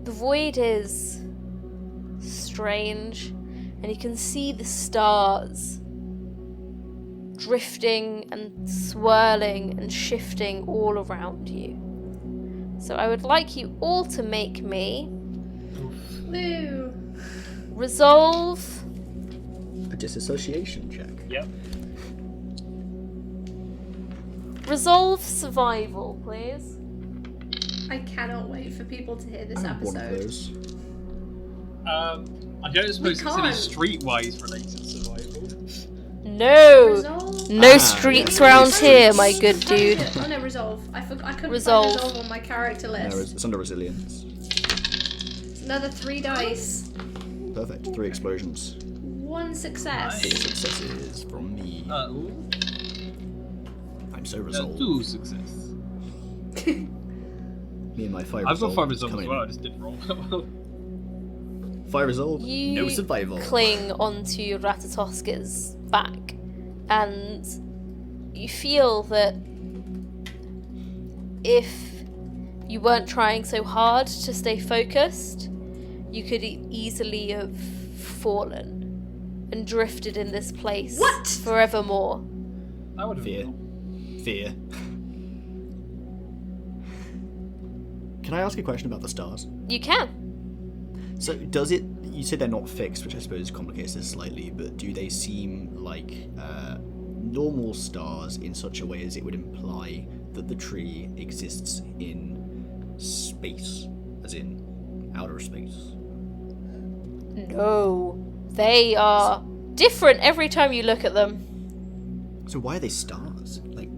The void is strange, and you can see the stars drifting and swirling and shifting all around you. So I would like you all to make me Woo. resolve A disassociation check. Yep. resolve survival, please. I cannot wait for people to hear this I have one of episode. those. I don't suppose it's any can't. streetwise related survival. No, Resolve? no streets round here, my good dude. Oh no, resolve. I couldn't Resolve. find resolve on my character No, list. it's under resilience. It's another 3 dice. Perfect. 3 explosions. 1 success. 8 successes from me. I'm so resolved. 2 success. Me and my 5 I've got resolve 5 resolve coming as well, I in. just didn't roll. 5 resolve, You no survival. cling onto Ratatoska's back, and you feel that if you weren't trying so hard to stay focused, you could easily have fallen and drifted in this place forevermore. I would have. Fear. Can I ask a question about the stars? You can. So does it, you said they're not fixed, which I suppose complicates this slightly, but do they seem like normal stars in such a way as it would imply that the tree exists in space, as in outer space? No. They are different every time you look at them. So why are they stars? Like,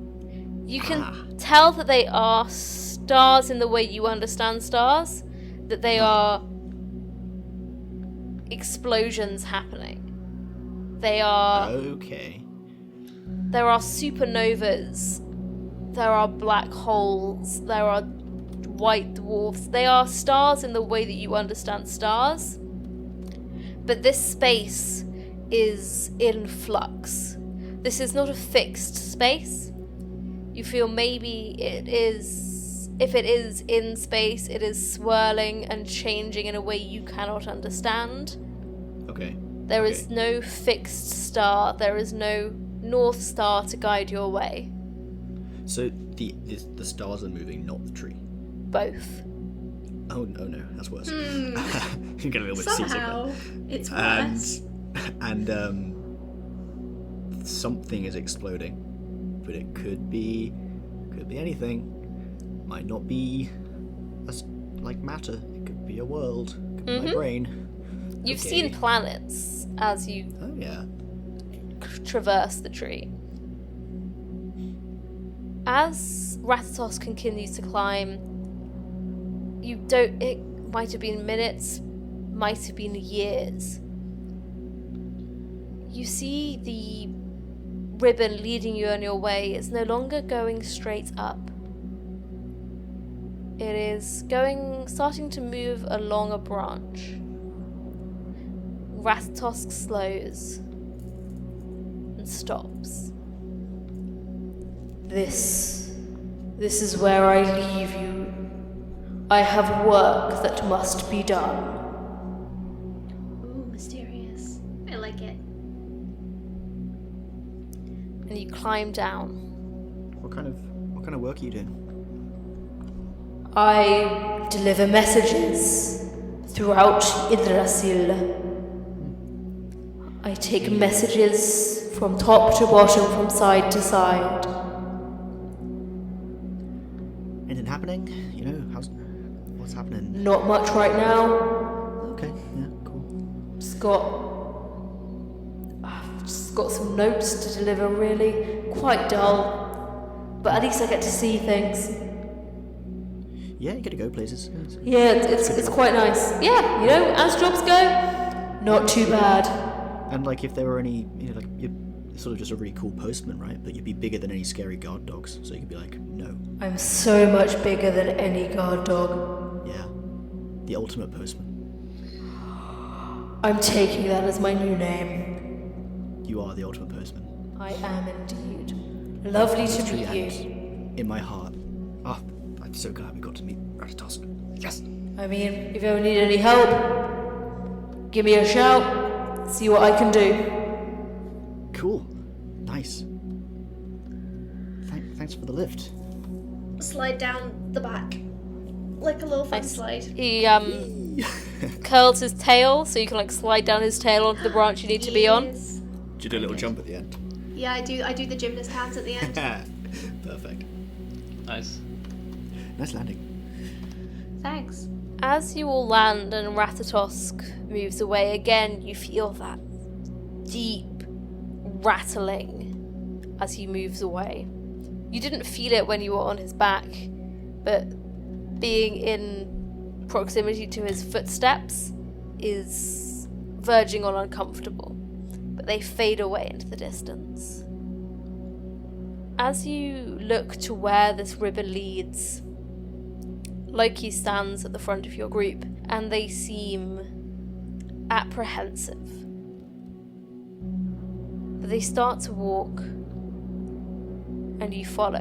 You can tell that they are stars in the way you understand stars, that they are explosions happening. They are... Okay. There are supernovas. There are black holes. There are white dwarfs. They are stars in the way that you understand stars. But this space is in flux. This is not a fixed space. You feel maybe it is... If it is in space, it is swirling and changing in a way you cannot understand. Okay. There is no fixed star. There is no North Star to guide your way. So the stars are moving, not the tree. Both. Oh no, that's worse. I'm getting a little bit seasick Somehow, there. it's worse. And something is exploding, but it could be anything. Might not be like matter. It could be a world. It could be my brain. You've Okay. seen planets as you Oh yeah. traverse the tree. As Ratatos continues to climb, it might have been minutes, might have been years. You see the ribbon leading you on your way is no longer going straight up. It is starting to move along a branch. Ratatosk slows and stops. This is where I leave you. I have work that must be done. Ooh, mysterious. I like it. And you climb down. What kind of work are you doing? I deliver messages throughout Yggdrasil. I take messages from top to bottom, from side to side. Anything happening? You know, what's happening? Not much right now. Okay, yeah, cool. I've just got some notes to deliver, really. Quite dull. But at least I get to see things. Yeah, you get to go places. Yeah, it's quite nice. Yeah, you know, as jobs go, not too bad. And like, if there were any, you know, like you're sort of just a really cool postman, right? But you'd be bigger than any scary guard dogs, so you could be like, no. I'm so much bigger than any guard dog. Yeah, the ultimate postman. I'm taking that as my new name. You are the ultimate postman. I am indeed. Lovely to meet you. In my heart. Oh, I'm so glad we got to meet Ratatosk. Yes. I mean, if you ever need any help, Give me a shout. See what I can do. Cool. Nice. Thanks for the lift. Slide down the back. Like a little fun slide. He curls his tail so you can like slide down his tail onto the branch you need to be on. Did you do a little jump at the end? Yeah, I do the gymnast hands at the end. Perfect. Nice. Nice landing. Thanks. As you all land and Ratatosk moves away again, you feel that deep rattling as he moves away. You didn't feel it when you were on his back, but being in proximity to his footsteps is verging on uncomfortable, but they fade away into the distance. As you look to where this river leads, Loki stands at the front of your group, and they seem apprehensive. But they start to walk, and you follow.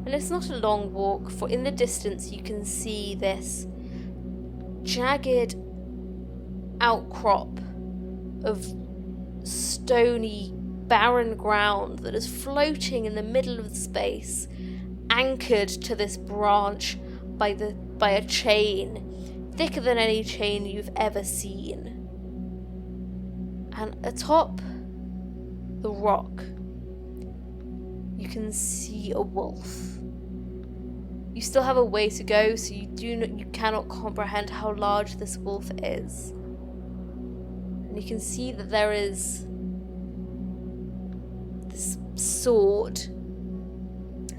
And it's not a long walk, for in the distance you can see this jagged outcrop of stony, barren ground that is floating in the middle of the space, anchored to this branch by a chain, thicker than any chain you've ever seen. And atop the rock, you can see a wolf. You still have a way to go, so you cannot comprehend how large this wolf is. And you can see that there is this sword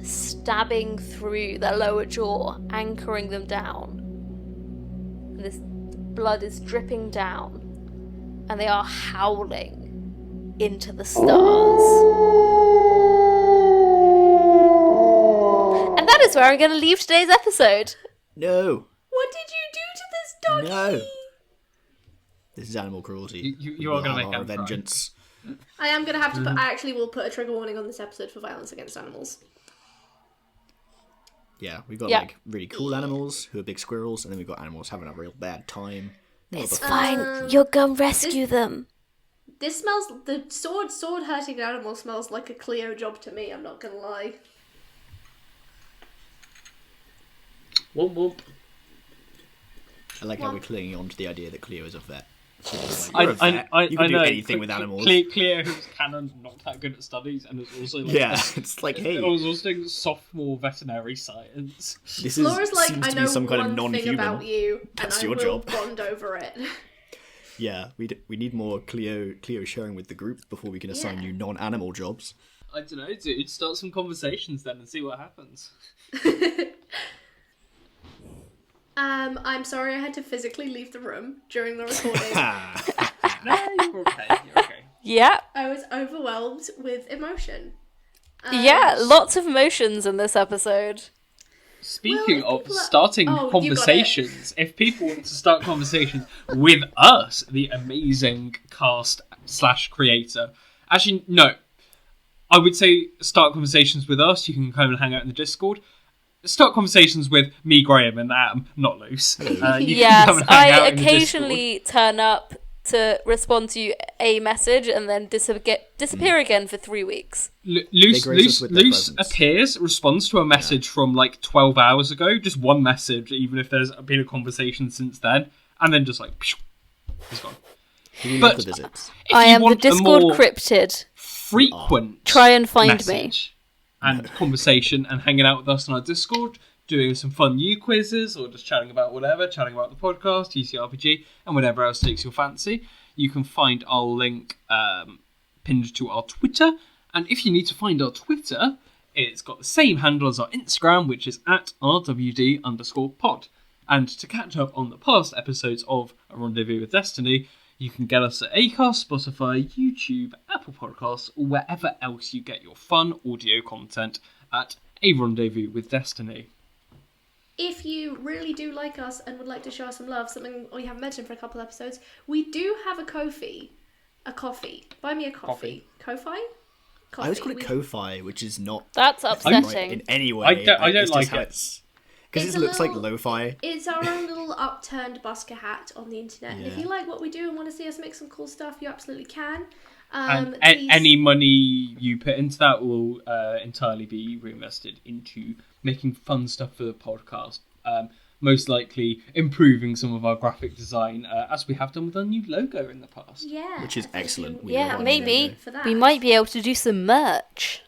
stabbing through their lower jaw, anchoring them down. And this blood is dripping down, and they are howling into the stars. And that is where I'm going to leave today's episode. No. What did you do to this doggy? No. This is animal cruelty. You are going to make our vengeance. I am going to have to I actually will put a trigger warning on this episode for violence against animals. Yeah, we've got like really cool animals who are big squirrels, and then we've got animals having a real bad time. It's fine. You're going to rescue them. This smells... The sword hurting an animal smells like a Cleo job to me, I'm not going to lie. Whoop whoop. I like how we're clinging on to the idea that Cleo is a vet. I you can do know. anything with animals. Cleo, who's canon, not that good at studies, and is also like it's like, hey, I was also doing sophomore veterinary science. This Flora's like, seems I to know be some kind of one non-human. thing about you, That's and your I will job. bond over it. Yeah, we need more Cleo sharing with the group before we can assign you non-animal jobs. I don't know, dude. Start some conversations then and see what happens. I'm sorry I had to physically leave the room during the recording. No, you're okay. You're okay. Yeah. I was overwhelmed with emotion. Yeah, lots of emotions in this episode. Speaking of starting conversations, if people want to start conversations with us, the amazing cast / creator, actually, no, I would say start conversations with us. You can come and hang out in the Discord. Start conversations with me, Graham, and Am, not Loose. Yes, I occasionally turn up to respond to a message and then disappear again for 3 weeks. Loose appears, responds to a message from like 12 hours ago, just one message, even if there's been a conversation since then, and then just like, he's gone. But I am the Discord cryptid. Frequent try and find me. And conversation and hanging out with us on our Discord, doing some fun new quizzes or just chatting about whatever, chatting about the podcast, TCRPG, and whatever else takes your fancy. You can find our link pinned to our Twitter. And if you need to find our Twitter, it's got the same handle as our Instagram, which is at RWD_pod. And to catch up on the past episodes of A Rendezvous with Destiny, you can get us at Acast, Spotify, YouTube, Apple Podcasts, or wherever else you get your fun audio content at A Rendezvous with Destiny. If you really do like us and would like to show us some love, something we haven't mentioned for a couple episodes, we do have a Ko-fi. A coffee. Buy me a coffee. Ko-fi? I always call it Ko-fi, which is not That's upsetting in any way. I don't like it. Because it looks like lo-fi. It's our own little upturned busker hat on the internet. And if Yeah. you like what we do and want to see us make some cool stuff, you absolutely can. And Please- any money you put into that will entirely be reinvested into making fun stuff for the podcast. Most likely improving some of our graphic design, as we have done with our new logo in the past. Yeah. Which is excellent. We Yeah, love our maybe logo. For that. we might be able to do some merch.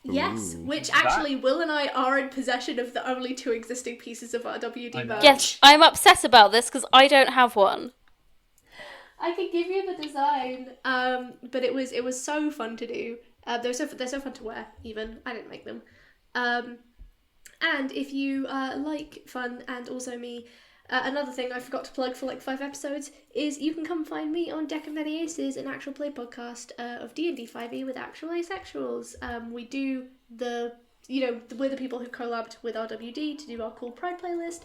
Yes, Ooh. which actually Will and I are in possession of the only 2 existing pieces of RWD I know. merch. Yes, I'm upset about this because I don't have one. I could give you the design, but it was so fun to do. They're so fun to wear. Even I didn't make them. And if you like fun and also me, another thing I forgot to plug for like 5 episodes is you can come find me on Deck of Many Aces, an actual play podcast of D&D 5e with actual asexuals. We do we're the people who collabed with RWD to do our cool Pride playlist,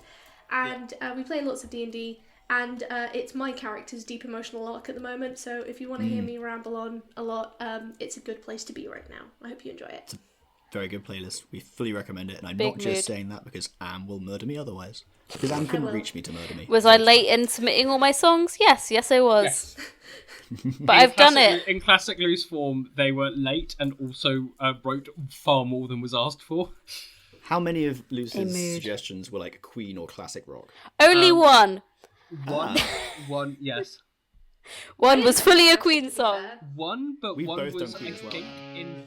and we play lots of D&D. And it's my character's deep emotional arc at the moment, so if you want to hear me ramble on a lot, it's a good place to be right now. I hope you enjoy it. Very good playlist. We fully recommend it, and I'm Big not just mood. saying that because Am will murder me otherwise. Because Am couldn't will. reach me to murder me. Was I late in submitting all my songs? Yes, I was. But I've done it. In classic loose form, they were late and also wrote far more than was asked for. How many of Lucy's mood. suggestions were like Queen or classic rock? Only one. One, yes. One was fully a Queen song. One, but We've one both was, done Queen I as well. think, in...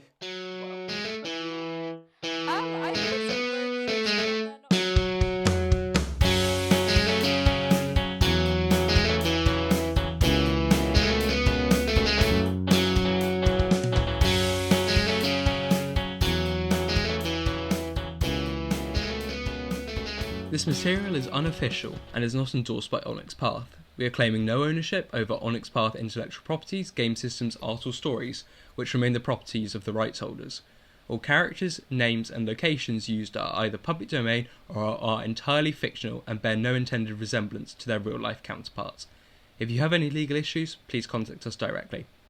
This material is unofficial and is not endorsed by Onyx Path. We are claiming no ownership over Onyx Path intellectual properties, game systems, art or stories, which remain the properties of the rights holders. All characters, names and locations used are either public domain or are entirely fictional and bear no intended resemblance to their real life counterparts. If you have any legal issues, please contact us directly.